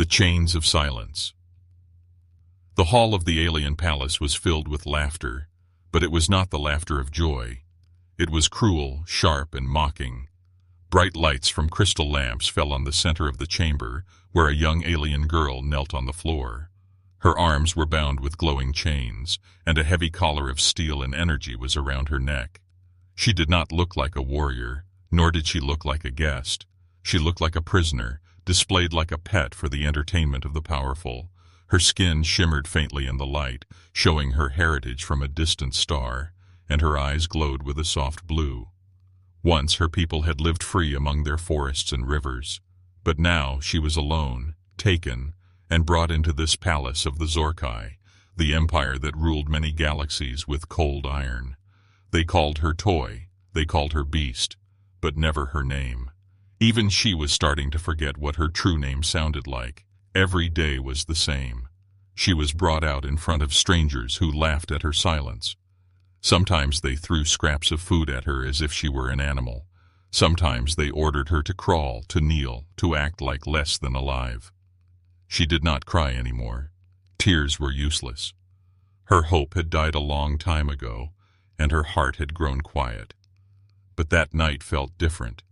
The chains of silence. The hall of the alien palace was filled with laughter, but it was not the laughter of joy. It was cruel, sharp, and mocking. Bright lights from crystal lamps fell on the center of the chamber, where a young alien girl knelt on the floor. Her arms were bound with glowing chains, and a heavy collar of steel and energy was around her neck. She did not look like a warrior, nor did she look like a guest. She looked like a prisoner, displayed like a pet for the entertainment of the powerful. Her skin shimmered faintly in the light, showing her heritage from a distant star, and her eyes glowed with a soft blue. Once her people had lived free among their forests and rivers, but now she was alone, taken, and brought into this palace of the Zorkai, the empire that ruled many galaxies with cold iron. They called her toy, they called her beast, but never her name. Even she was starting to forget what her true name sounded like. Every day was the same. She was brought out in front of strangers who laughed at her silence. Sometimes they threw scraps of food at her as if she were an animal. Sometimes they ordered her to crawl, to kneel, to act like less than alive. She did not cry anymore. Tears were useless. Her hope had died a long time ago, and her heart had grown quiet. But that night felt different.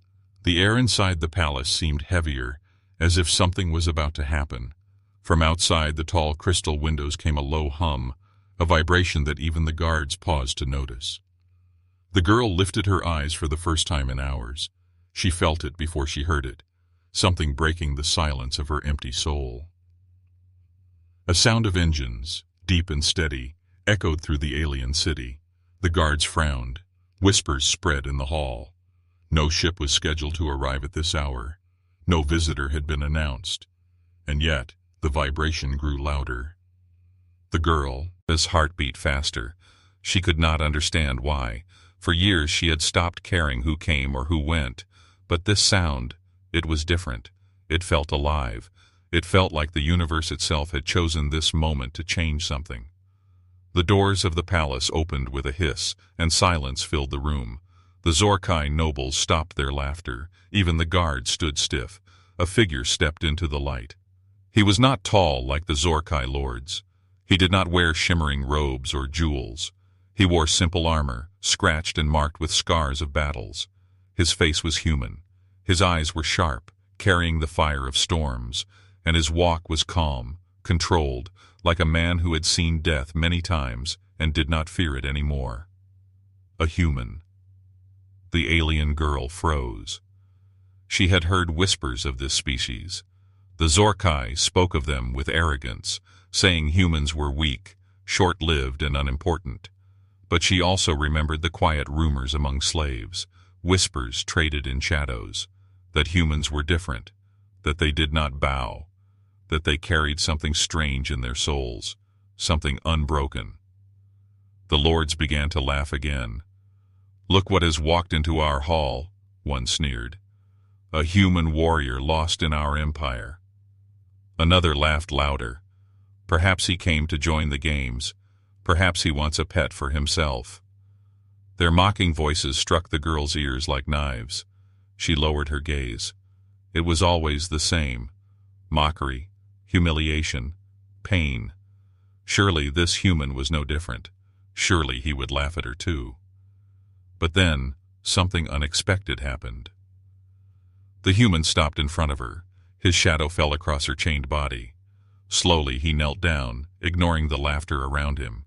The air inside the palace seemed heavier, as if something was about to happen. From outside the tall crystal windows came a low hum, a vibration that even the guards paused to notice. The girl lifted her eyes for the first time in hours. She felt it before she heard it, something breaking the silence of her empty soul. A sound of engines, deep and steady, echoed through the alien city. The guards frowned. Whispers spread in the hall. No ship was scheduled to arrive at this hour. No visitor had been announced. And yet, the vibration grew louder. The girl's heart beat faster. She could not understand why. For years she had stopped caring who came or who went. But this sound, it was different. It felt alive. It felt like the universe itself had chosen this moment to change something. The doors of the palace opened with a hiss, and silence filled the room. The Zorkai nobles stopped their laughter. Even the guards stood stiff. A figure stepped into the light. He was not tall like the Zorkai lords. He did not wear shimmering robes or jewels. He wore simple armor, scratched and marked with scars of battles. His face was human. His eyes were sharp, carrying the fire of storms, and his walk was calm, controlled, like a man who had seen death many times and did not fear it anymore. A human. The alien girl froze. She had heard whispers of this species. The Zorkai spoke of them with arrogance, saying humans were weak, short-lived, and unimportant. But she also remembered the quiet rumors among slaves, whispers traded in shadows, that humans were different, that they did not bow, that they carried something strange in their souls, something unbroken. The lords began to laugh again. "Look what has walked into our hall," one sneered. "A human warrior lost in our empire." Another laughed louder. "Perhaps he came to join the games. Perhaps he wants a pet for himself." Their mocking voices struck the girl's ears like knives. She lowered her gaze. It was always the same. Mockery, humiliation, pain. Surely this human was no different. Surely he would laugh at her too. But then, something unexpected happened. The human stopped in front of her. His shadow fell across her chained body. Slowly he knelt down, ignoring the laughter around him.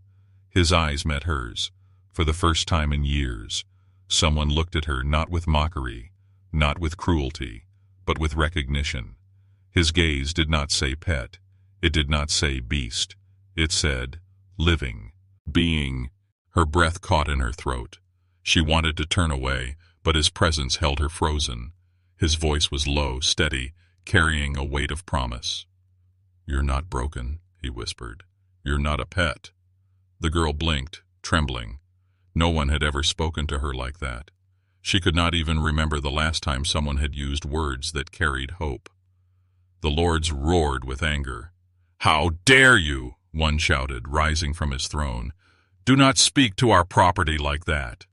His eyes met hers. For the first time in years, someone looked at her not with mockery, not with cruelty, but with recognition. His gaze did not say pet. It did not say beast. It said, living, being. Her breath caught in her throat. She wanted to turn away, but his presence held her frozen. His voice was low, steady, carrying a weight of promise. "You're not broken," he whispered. "You're not a pet." The girl blinked, trembling. No one had ever spoken to her like that. She could not even remember the last time someone had used words that carried hope. The lords roared with anger. "How dare you!" one shouted, rising from his throne. "Do not speak to our property like that."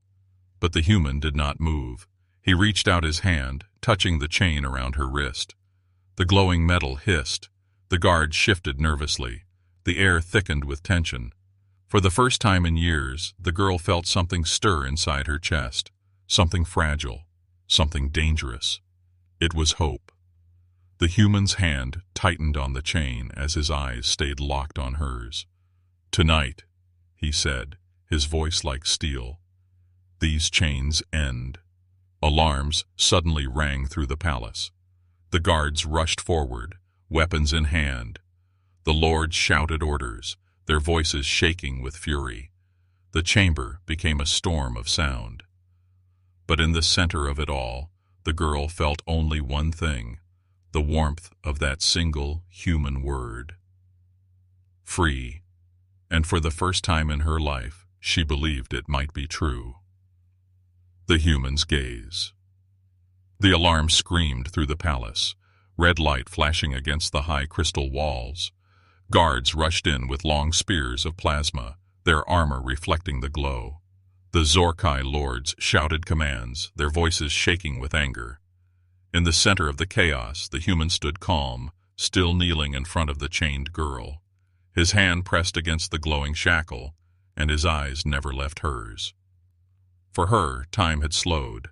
But the human did not move. He reached out his hand, touching the chain around her wrist. The glowing metal hissed. The guard shifted nervously. The air thickened with tension. For the first time in years, the girl felt something stir inside her chest. Something fragile. Something dangerous. It was hope. The human's hand tightened on the chain as his eyes stayed locked on hers. "Tonight," he said, his voice like steel, "these chains end." Alarms suddenly rang through the palace. The guards rushed forward, weapons in hand. The lords shouted orders, their voices shaking with fury. The chamber became a storm of sound. But in the center of it all, the girl felt only one thing, the warmth of that single human word. Free. And for the first time in her life, she believed it might be true. The human's gaze. The alarm screamed through the palace, red light flashing against the high crystal walls. Guards rushed in with long spears of plasma, their armor reflecting the glow. The Zorkai lords shouted commands, their voices shaking with anger. In the center of the chaos, the human stood calm, still kneeling in front of the chained girl. His hand pressed against the glowing shackle, and his eyes never left hers. For her, time had slowed.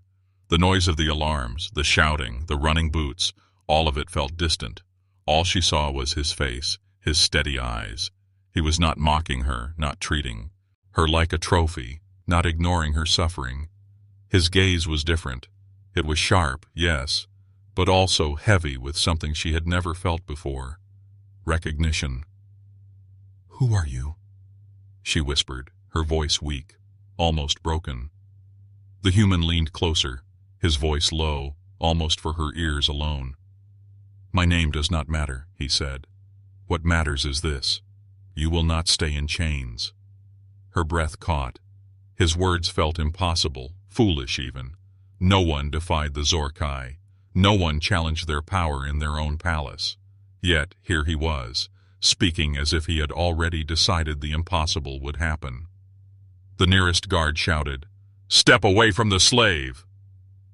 The noise of the alarms, the shouting, the running boots, all of it felt distant. All she saw was his face, his steady eyes. He was not mocking her, not treating her like a trophy, not ignoring her suffering. His gaze was different. It was sharp, yes, but also heavy with something she had never felt before. Recognition. "Who are you?" she whispered, her voice weak, almost broken. The human leaned closer, his voice low, almost for her ears alone. "My name does not matter," he said. "What matters is this. You will not stay in chains." Her breath caught. His words felt impossible, foolish even. No one defied the Zorkai. No one challenged their power in their own palace. Yet here he was, speaking as if he had already decided the impossible would happen. The nearest guard shouted, "Step away from the slave!"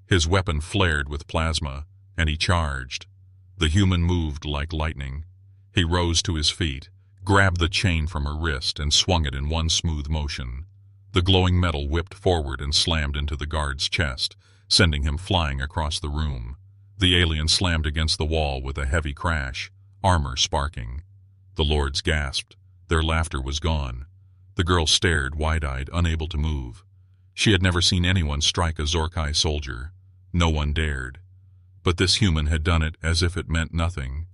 His weapon flared with plasma, and he charged. The human moved like lightning. He rose to his feet, grabbed the chain from her wrist, and swung it in one smooth motion. The glowing metal whipped forward and slammed into the guard's chest, sending him flying across the room. The alien slammed against the wall with a heavy crash, armor sparking. The lords gasped. Their laughter was gone. The girl stared, wide-eyed, unable to move. She had never seen anyone strike a Zorkai soldier. No one dared. But this human had done it as if it meant nothing.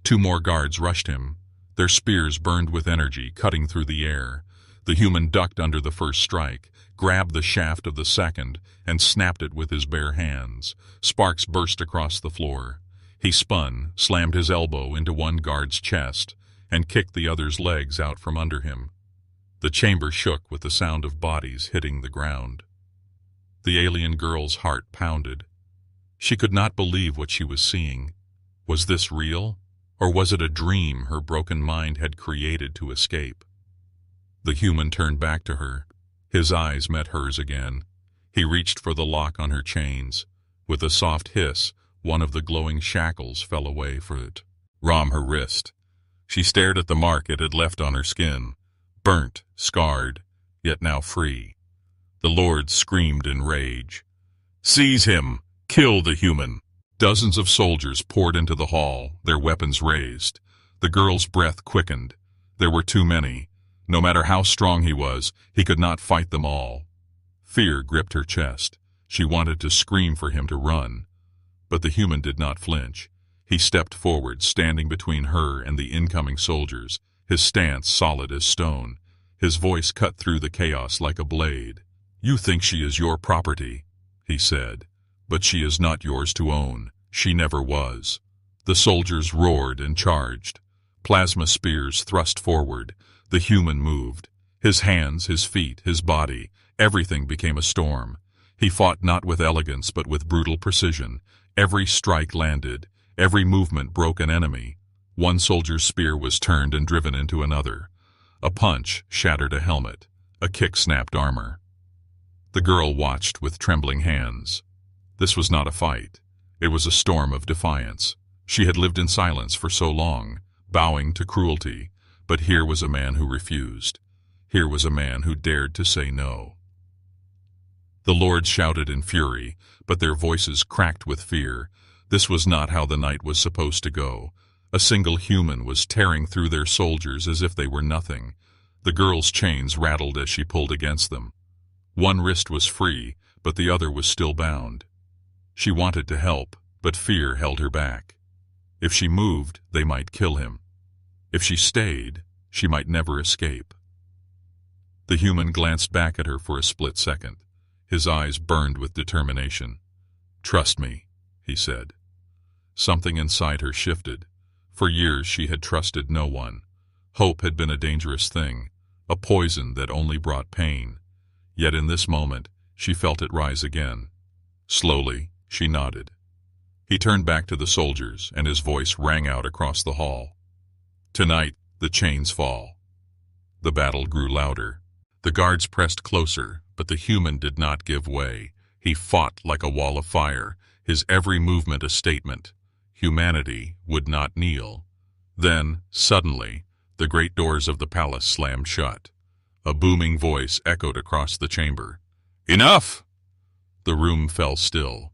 Two more guards rushed him. Their spears burned with energy, cutting through the air. The human ducked under the first strike, grabbed the shaft of the second, and snapped it with his bare hands. Sparks burst across the floor. He spun, slammed his elbow into one guard's chest, and kicked the other's legs out from under him. The chamber shook with the sound of bodies hitting the ground. The alien girl's heart pounded. She could not believe what she was seeing. Was this real, or was it a dream her broken mind had created to escape? The human turned back to her. His eyes met hers again. He reached for the lock on her chains. With a soft hiss, one of the glowing shackles fell away from her wrist. She stared at the mark it had left on her skin, burnt, scarred, yet now free. The lords screamed in rage. "Seize him! Kill the human!" Dozens of soldiers poured into the hall, their weapons raised. The girl's breath quickened. There were too many. No matter how strong he was, he could not fight them all. Fear gripped her chest. She wanted to scream for him to run. But the human did not flinch. He stepped forward, standing between her and the incoming soldiers, his stance solid as stone. His voice cut through the chaos like a blade. "You think she is your property," he said, "but she is not yours to own. She never was." The soldiers roared and charged. Plasma spears thrust forward. The human moved. His hands, his feet, his body, everything became a storm. He fought not with elegance but with brutal precision. Every strike landed. Every movement broke an enemy. One soldier's spear was turned and driven into another. A punch shattered a helmet. A kick snapped armor. The girl watched with trembling hands. This was not a fight. It was a storm of defiance. She had lived in silence for so long, bowing to cruelty, but here was a man who refused. Here was a man who dared to say no. The lords shouted in fury, but their voices cracked with fear. This was not how the night was supposed to go. A single human was tearing through their soldiers as if they were nothing. The girl's chains rattled as she pulled against them. One wrist was free, but the other was still bound. She wanted to help, but fear held her back. If she moved, they might kill him. If she stayed, she might never escape. The human glanced back at her for a split second. His eyes burned with determination. "Trust me," he said. Something inside her shifted. For years she had trusted no one. Hope had been a dangerous thing, a poison that only brought pain. Yet in this moment, she felt it rise again. Slowly, she nodded. He turned back to the soldiers, and his voice rang out across the hall. "Tonight, the chains fall." The battle grew louder. The guards pressed closer, but the human did not give way. He fought like a wall of fire, his every movement a statement. Humanity would not kneel. Then, suddenly, the great doors of the palace slammed shut. A booming voice echoed across the chamber. "Enough!" The room fell still.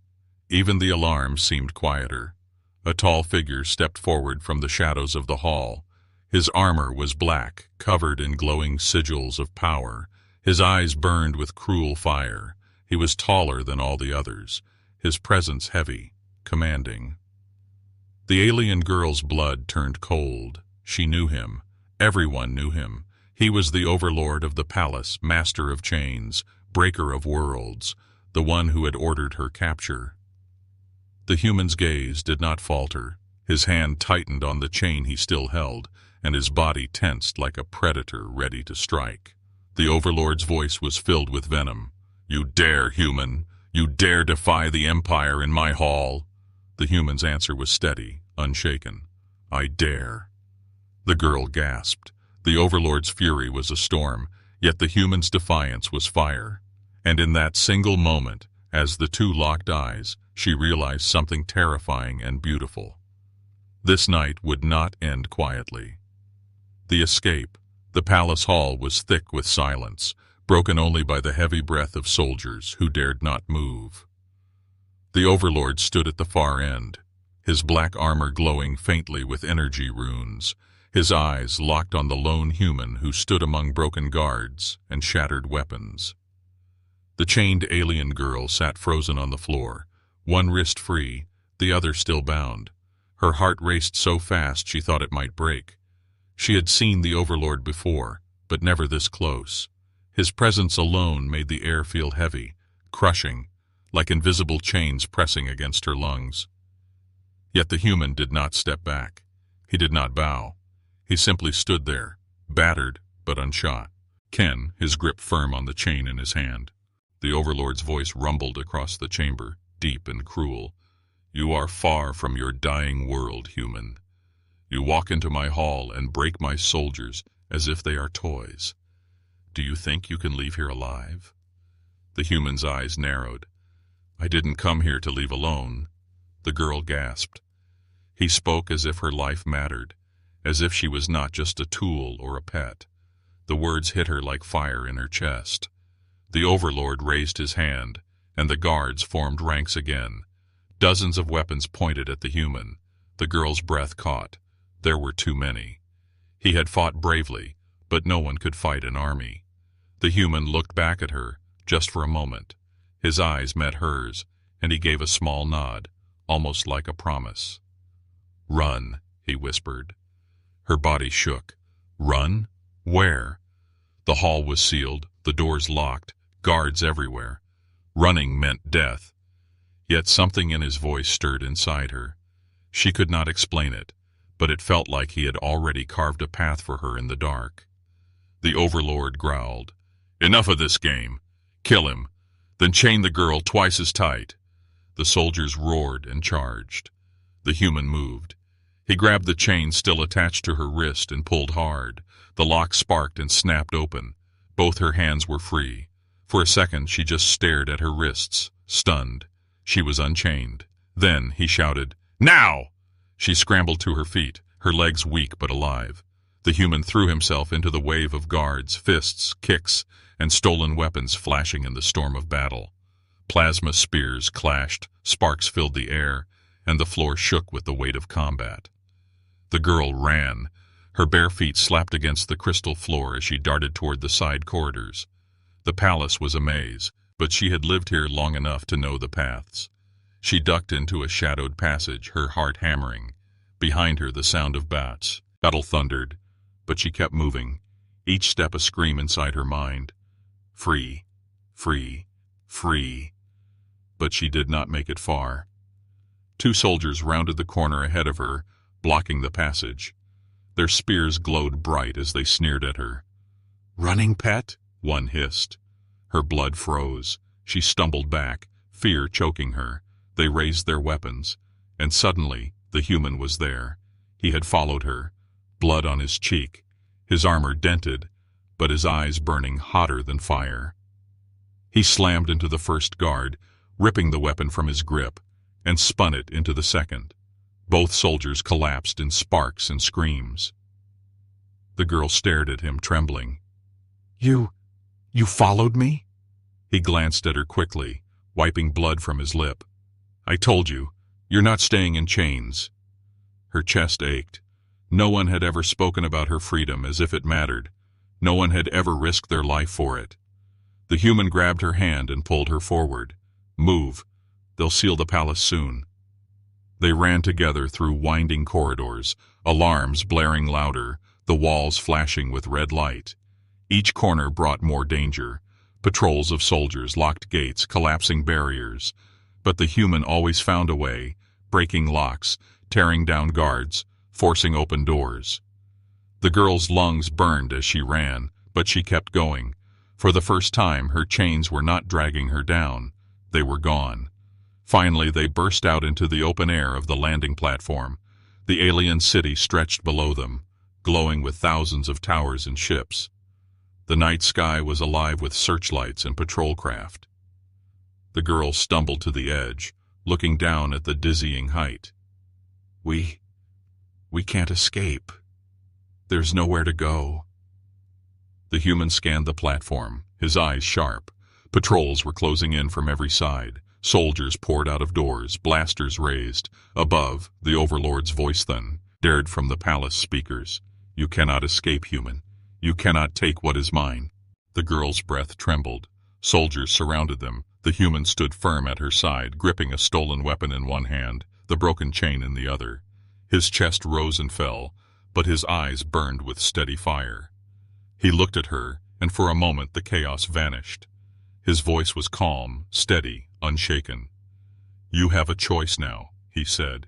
Even the alarm seemed quieter. A tall figure stepped forward from the shadows of the hall. His armor was black, covered in glowing sigils of power. His eyes burned with cruel fire. He was taller than all the others, his presence heavy, commanding. The alien girl's blood turned cold. She knew him. Everyone knew him. He was the overlord of the palace, master of chains, breaker of worlds, the one who had ordered her capture. The human's gaze did not falter. His hand tightened on the chain he still held, and his body tensed like a predator ready to strike. The overlord's voice was filled with venom. "You dare, human! You dare defy the Empire in my hall!" The human's answer was steady, unshaken. "I dare." The girl gasped. The overlord's fury was a storm, yet the human's defiance was fire. And in that single moment, as the two locked eyes, she realized something terrifying and beautiful. This night would not end quietly. The escape. The palace hall was thick with silence, broken only by the heavy breath of soldiers who dared not move. The overlord stood at the far end, his black armor glowing faintly with energy runes, his eyes locked on the lone human who stood among broken guards and shattered weapons. The chained alien girl sat frozen on the floor, one wrist free, the other still bound. Her heart raced so fast she thought it might break. She had seen the overlord before, but never this close. His presence alone made the air feel heavy, crushing, like invisible chains pressing against her lungs. Yet the human did not step back. He did not bow. He simply stood there, battered but unshot. Ken, his grip firm on the chain in his hand. The overlord's voice rumbled across the chamber, deep and cruel. "You are far from your dying world, human. You walk into my hall and break my soldiers as if they are toys. Do you think you can leave here alive?" The human's eyes narrowed. "I didn't come here to leave alone." The girl gasped. He spoke as if her life mattered, as if she was not just a tool or a pet. The words hit her like fire in her chest. The overlord raised his hand, and the guards formed ranks again. Dozens of weapons pointed at the human. The girl's breath caught. There were too many. He had fought bravely, but no one could fight an army. The human looked back at her, just for a moment. His eyes met hers, and he gave a small nod, almost like a promise. "Run," he whispered. Her body shook. Run? Where? The hall was sealed, the doors locked, guards everywhere. Running meant death. Yet something in his voice stirred inside her. She could not explain it, but it felt like he had already carved a path for her in the dark. The overlord growled, "Enough of this game. Kill him, then chain the girl twice as tight." The soldiers roared and charged. The human moved. He grabbed the chain still attached to her wrist and pulled hard. The lock sparked and snapped open. Both her hands were free. For a second she just stared at her wrists, stunned. She was unchained. Then he shouted, "Now!" She scrambled to her feet, her legs weak but alive. The human threw himself into the wave of guards, fists, kicks, and stolen weapons flashing in the storm of battle. Plasma spears clashed, sparks filled the air, and the floor shook with the weight of combat. The girl ran. Her bare feet slapped against the crystal floor as she darted toward the side corridors. The palace was a maze, but she had lived here long enough to know the paths. She ducked into a shadowed passage, her heart hammering. Behind her, the sound of bats. Battle thundered, but she kept moving, each step a scream inside her mind. Free, free, free. But she did not make it far. Two soldiers rounded the corner ahead of her, blocking the passage. Their spears glowed bright as they sneered at her. "Running, pet?" one hissed. Her blood froze. She stumbled back, fear choking her. They raised their weapons, and suddenly the human was there. He had followed her, blood on his cheek, his armor dented, but his eyes burning hotter than fire. He slammed into the first guard, ripping the weapon from his grip, and spun it into the second. Both soldiers collapsed in sparks and screams. The girl stared at him, trembling. You followed me?" He glanced at her quickly, wiping blood from his lip. "I told you, you're not staying in chains." Her chest ached. No one had ever spoken about her freedom as if it mattered. No one had ever risked their life for it. The human grabbed her hand and pulled her forward. "Move. They'll seal the palace soon." They ran together through winding corridors, alarms blaring louder, the walls flashing with red light. Each corner brought more danger. Patrols of soldiers, locked gates, collapsing barriers. But the human always found a way, breaking locks, tearing down guards, forcing open doors. The girl's lungs burned as she ran, but she kept going. For the first time, her chains were not dragging her down. They were gone. Finally, they burst out into the open air of the landing platform. The alien city stretched below them, glowing with thousands of towers and ships. The night sky was alive with searchlights and patrol craft. The girl stumbled to the edge, looking down at the dizzying height. We can't escape. There's nowhere to go." The human scanned the platform, his eyes sharp. Patrols were closing in from every side. Soldiers poured out of doors, blasters raised. Above, the Overlord's voice then dared from the palace speakers. "You cannot escape, human. You cannot take what is mine." The girl's breath trembled. Soldiers surrounded them. The human stood firm at her side, gripping a stolen weapon in one hand, the broken chain in the other. His chest rose and fell, but his eyes burned with steady fire. He looked at her, and for a moment the chaos vanished. His voice was calm, steady, unshaken. "You have a choice now," he said.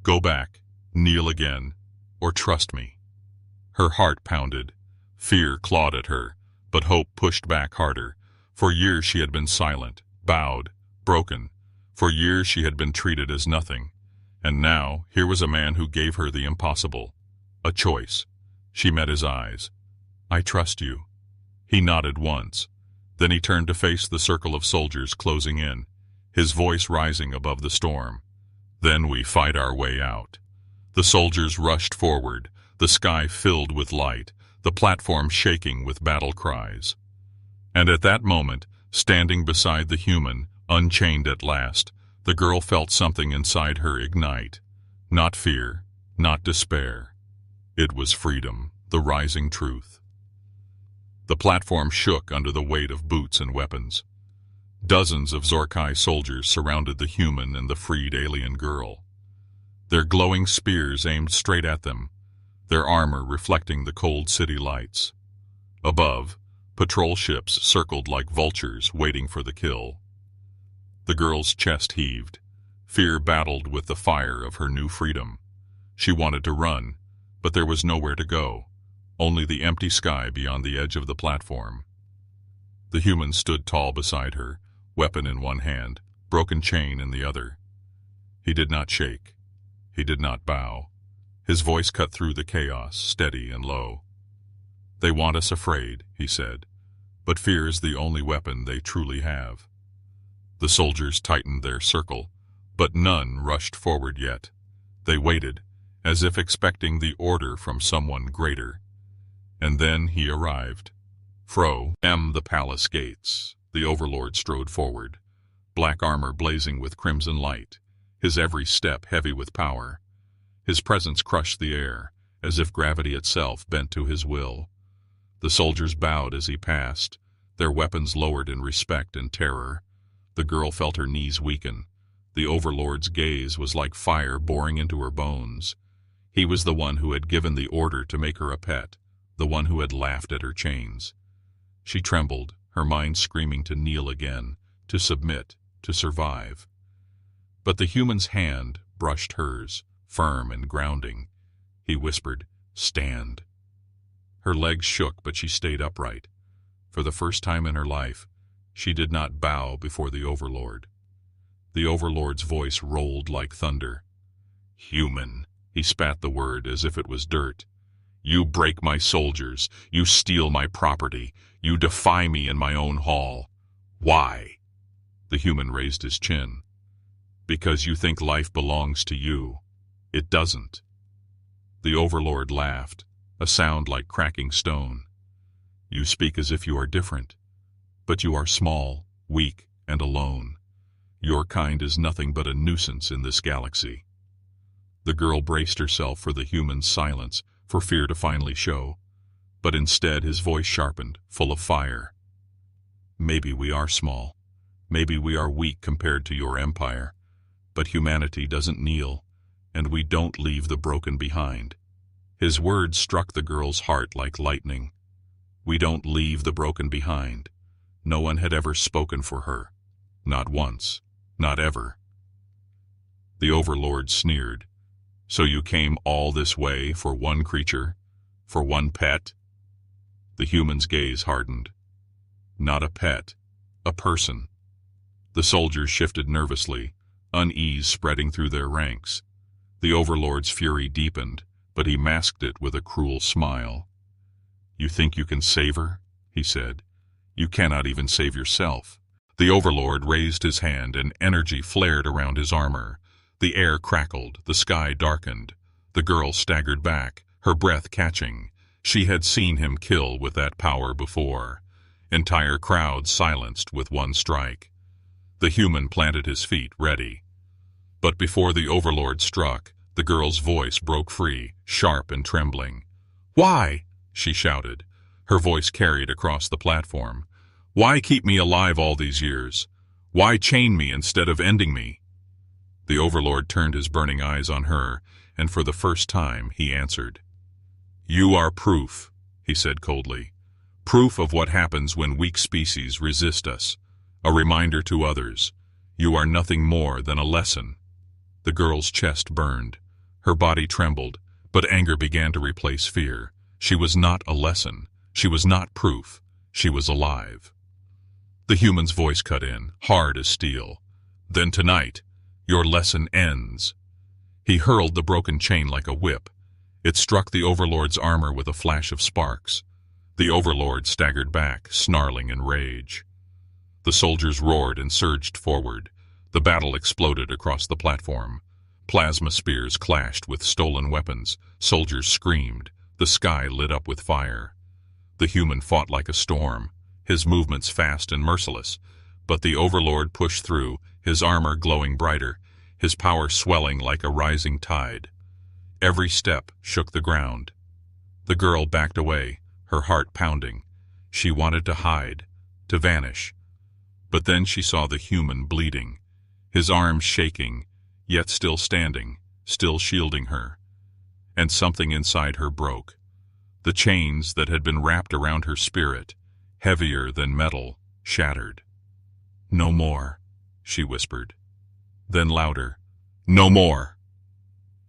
"Go back, kneel again, or trust me." Her heart pounded. Fear clawed at her, but hope pushed back harder. For years she had been silent, bowed, broken. For years she had been treated as nothing. And now, here was a man who gave her the impossible. A choice. She met his eyes. "I trust you." He nodded once. Then he turned to face the circle of soldiers closing in, his voice rising above the storm. "Then we fight our way out." The soldiers rushed forward, the sky filled with light, the platform shaking with battle cries. And at that moment, standing beside the human, unchained at last, the girl felt something inside her ignite. Not fear, not despair. It was freedom, the rising truth. The platform shook under the weight of boots and weapons. Dozens of Zorkai soldiers surrounded the human and the freed alien girl. Their glowing spears aimed straight at them, their armor reflecting the cold city lights. Above, patrol ships circled like vultures waiting for the kill. The girl's chest heaved. Fear battled with the fire of her new freedom. She wanted to run, but there was nowhere to go. Only the empty sky beyond the edge of the platform. The human stood tall beside her, weapon in one hand, broken chain in the other. He did not shake. He did not bow. His voice cut through the chaos, steady and low. "They want us afraid," he said, "but fear is the only weapon they truly have." The soldiers tightened their circle, but none rushed forward yet. They waited, as if expecting the order from someone greater. And then he arrived. The palace gates. The overlord strode forward, black armor blazing with crimson light, his every step heavy with power. His presence crushed the air, as if gravity itself bent to his will. The soldiers bowed as he passed, their weapons lowered in respect and terror. The girl felt her knees weaken. The overlord's gaze was like fire boring into her bones. He was the one who had given the order to make her a pet, the one who had laughed at her chains. She trembled, her mind screaming to kneel again, to submit, to survive. But the human's hand brushed hers, firm and grounding. He whispered, "Stand." Her legs shook, but she stayed upright. For the first time in her life, she did not bow before the overlord. The overlord's voice rolled like thunder. "Human," he spat the word as if it was dirt. "You break my soldiers, you steal my property, you defy me in my own hall. Why?" The human raised his chin. "Because you think life belongs to you. It doesn't." The overlord laughed, a sound like cracking stone. "You speak as if you are different, but you are small, weak, and alone. Your kind is nothing but a nuisance in this galaxy." The girl braced herself for the human's silence, for fear to finally show. But instead his voice sharpened, full of fire. "Maybe we are small. Maybe we are weak compared to your empire. But humanity doesn't kneel, and we don't leave the broken behind." His words struck the girl's heart like lightning. We don't leave the broken behind. No one had ever spoken for her. Not once. Not ever. The overlord sneered. "So you came all this way for one creature? For one pet?" The human's gaze hardened. "Not a pet. A person." The soldiers shifted nervously, unease spreading through their ranks. The overlord's fury deepened, but he masked it with a cruel smile. "You think you can save her?" he said. "You cannot even save yourself." The overlord raised his hand and energy flared around his armor. The air crackled, the sky darkened. The girl staggered back, her breath catching. She had seen him kill with that power before. Entire crowds silenced with one strike. The human planted his feet, ready. But before the overlord struck, the girl's voice broke free, sharp and trembling. "Why?" she shouted. Her voice carried across the platform. "Why keep me alive all these years? Why chain me instead of ending me?" The overlord turned his burning eyes on her, and for the first time he answered. "You are proof," he said coldly. "Proof of what happens when weak species resist us. A reminder to others. You are nothing more than a lesson." The girl's chest burned. Her body trembled, but anger began to replace fear. She was not a lesson. She was not proof. She was alive. The human's voice cut in, hard as steel. "Then tonight, your lesson ends." He hurled the broken chain like a whip. It struck the overlord's armor with a flash of sparks. The overlord staggered back, snarling in rage. The soldiers roared and surged forward. The battle exploded across the platform. Plasma spears clashed with stolen weapons. Soldiers screamed. The sky lit up with fire. The human fought like a storm, his movements fast and merciless. But the overlord pushed through, his armor glowing brighter, his power swelling like a rising tide. Every step shook the ground. The girl backed away, her heart pounding. She wanted to hide, to vanish. But then she saw the human bleeding, his arms shaking, yet still standing, still shielding her. And something inside her broke. The chains that had been wrapped around her spirit, heavier than metal, shattered. "No more," she whispered. Then louder, "No more!"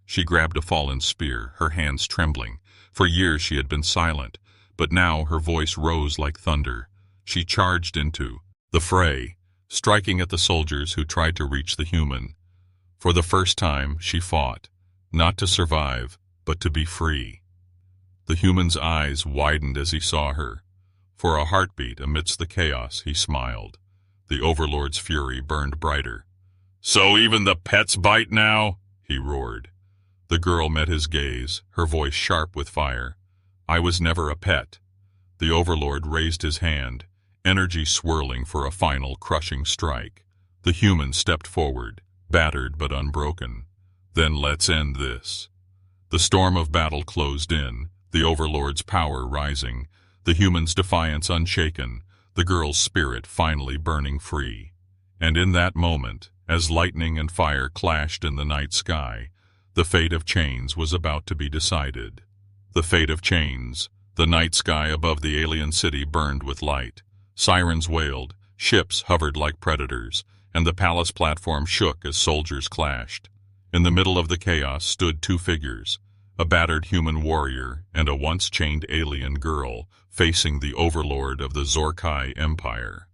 She grabbed a fallen spear, her hands trembling. For years she had been silent, but now her voice rose like thunder. She charged into the fray, striking at the soldiers who tried to reach the human. For the first time she fought, not to survive, but to be free. The human's eyes widened as he saw her. For a heartbeat amidst the chaos, he smiled. The overlord's fury burned brighter. "So even the pets bite now?" he roared. The girl met his gaze, her voice sharp with fire. I was never a pet. The Overlord raised his hand, energy swirling for a final crushing strike. The human stepped forward, battered but unbroken. Then let's end this. The storm of battle closed in, the Overlord's power rising, the human's defiance unshaken, the girl's spirit finally burning free. And in that moment, as lightning and fire clashed in the night sky, the fate of Chains was about to be decided. The fate of Chains. The night sky above the alien city burned with light. Sirens wailed, ships hovered like predators, and the palace platform shook as soldiers clashed. In the middle of the chaos stood two figures, a battered human warrior and a once-chained alien girl, facing the Overlord of the Zorkai Empire.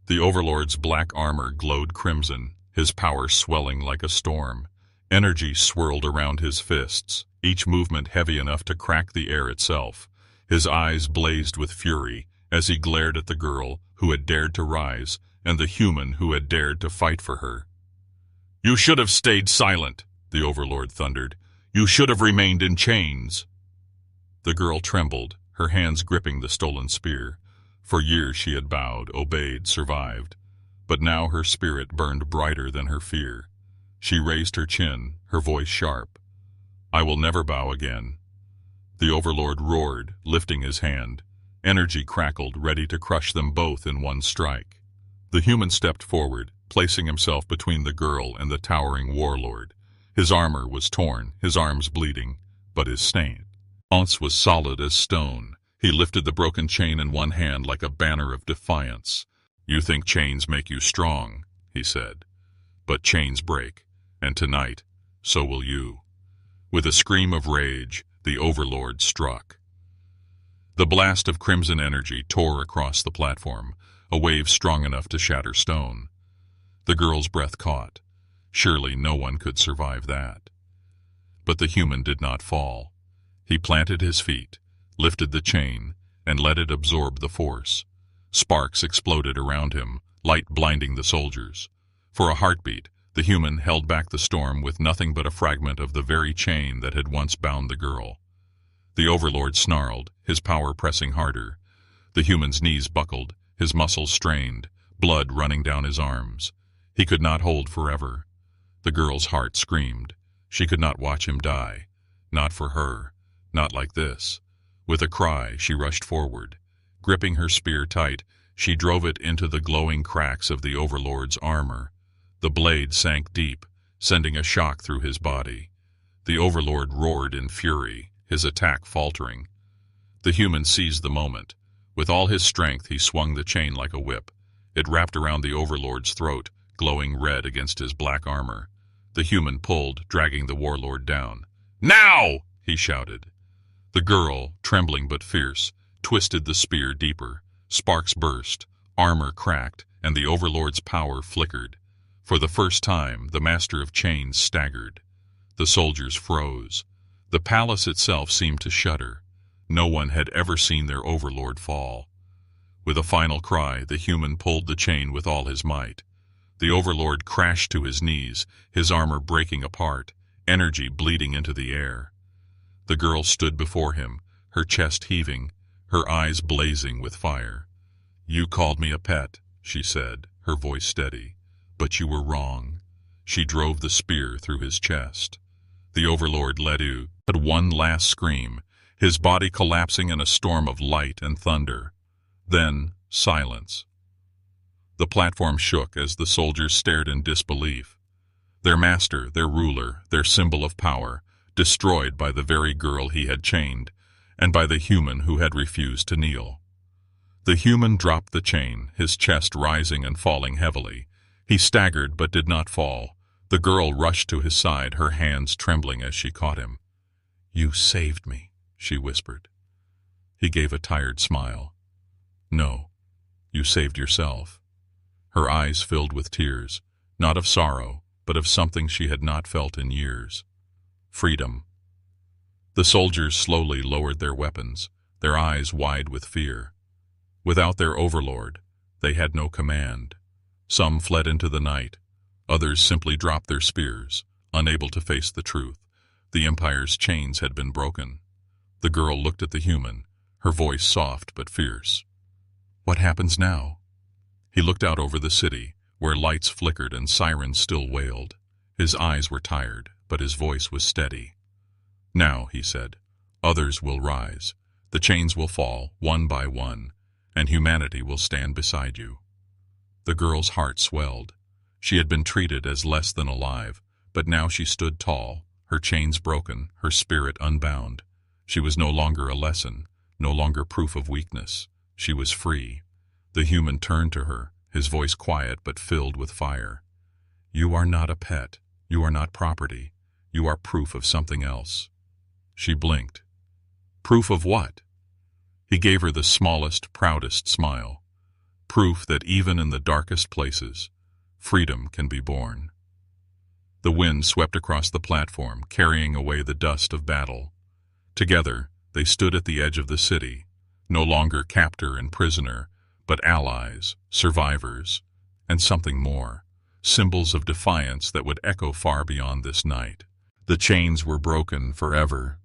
The Overlord's black armor glowed crimson, his power swelling like a storm. Energy swirled around his fists, each movement heavy enough to crack the air itself. His eyes blazed with fury as he glared at the girl who had dared to rise and the human who had dared to fight for her. You should have stayed silent, the Overlord thundered. You should have remained in chains. The girl trembled, her hands gripping the stolen spear. For years she had bowed, obeyed, survived. But now her spirit burned brighter than her fear. She raised her chin, her voice sharp. I will never bow again. The Overlord roared, lifting his hand. Energy crackled, ready to crush them both in one strike. The human stepped forward, placing himself between the girl and the towering warlord. His armor was torn, his arms bleeding, but his stance was solid as stone. He lifted the broken chain in one hand like a banner of defiance. You think chains make you strong, he said. But chains break, and tonight, so will you. With a scream of rage, the Overlord struck. The blast of crimson energy tore across the platform, a wave strong enough to shatter stone. The girl's breath caught. Surely no one could survive that. But the human did not fall. He planted his feet, lifted the chain, and let it absorb the force. Sparks exploded around him, light blinding the soldiers. For a heartbeat, the human held back the storm with nothing but a fragment of the very chain that had once bound the girl. The Overlord snarled, his power pressing harder. The human's knees buckled, his muscles strained, blood running down his arms. He could not hold forever. The girl's heart screamed. She could not watch him die. Not for her. Not like this. With a cry, she rushed forward. Gripping her spear tight, she drove it into the glowing cracks of the Overlord's armor. The blade sank deep, sending a shock through his body. The Overlord roared in fury, his attack faltering. The human seized the moment. With all his strength, he swung the chain like a whip. It wrapped around the Overlord's throat, glowing red against his black armor. The human pulled, dragging the warlord down. Now! He shouted. The girl, trembling but fierce, twisted the spear deeper. Sparks burst, armor cracked, and the Overlord's power flickered. For the first time, the Master of Chains staggered. The soldiers froze. The palace itself seemed to shudder. No one had ever seen their Overlord fall. With a final cry, the human pulled the chain with all his might. The Overlord crashed to his knees, his armor breaking apart, energy bleeding into the air. The girl stood before him, her chest heaving, her eyes blazing with fire. You called me a pet, she said, her voice steady. But you were wrong. She drove the spear through his chest. The Overlord let out one last scream, his body collapsing in a storm of light and thunder. Then, silence. The platform shook as the soldiers stared in disbelief. Their master, their ruler, their symbol of power, destroyed by the very girl he had chained, and by the human who had refused to kneel. The human dropped the chain, his chest rising and falling heavily. He staggered but did not fall. The girl rushed to his side, her hands trembling as she caught him. You saved me, she whispered. He gave a tired smile. No, you saved yourself. Her eyes filled with tears, not of sorrow, but of something she had not felt in years. Freedom. The soldiers slowly lowered their weapons, their eyes wide with fear. Without their Overlord, they had no command. Some fled into the night. Others simply dropped their spears, unable to face the truth. The Empire's chains had been broken. The girl looked at the human, her voice soft but fierce. What happens now? He looked out over the city, where lights flickered and sirens still wailed. His eyes were tired, but his voice was steady. Now, he said, others will rise. The chains will fall, one by one, and humanity will stand beside you. The girl's heart swelled. She had been treated as less than alive, but now she stood tall, her chains broken, her spirit unbound. She was no longer a lesson, no longer proof of weakness. She was free. The human turned to her, his voice quiet but filled with fire. You are not a pet. You are not property. You are proof of something else. She blinked. Proof of what? He gave her the smallest, proudest smile. Proof that even in the darkest places, freedom can be born. The wind swept across the platform, carrying away the dust of battle. Together, they stood at the edge of the city, no longer captor and prisoner, but allies, survivors, and something more, symbols of defiance that would echo far beyond this night. The chains were broken forever.